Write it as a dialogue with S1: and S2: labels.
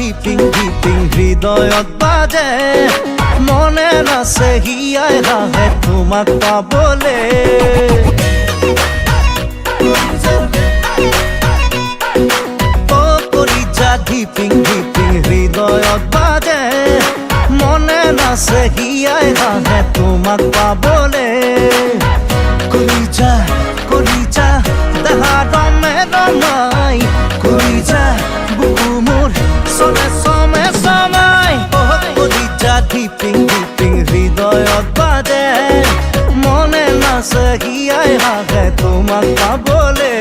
S1: ধিপিং ধিপিং হৃদয়ত বাজে মনে নাছে হিয়াই হাহে তোমাক পাবলে ধিপিং ধিপিং হৃদয়ত বাজে মনে নাছে হিয়াই হাহে তোমাক পাবলে কলিজা দেহা দমে দমাই কলিজা বুকু মোৰ চলে চমে চমাই কলিজা ধিপিং ধিপিং হৃদয়ত বাজে মনে নাছে হিয়াই হাহে তোমাক পাবলে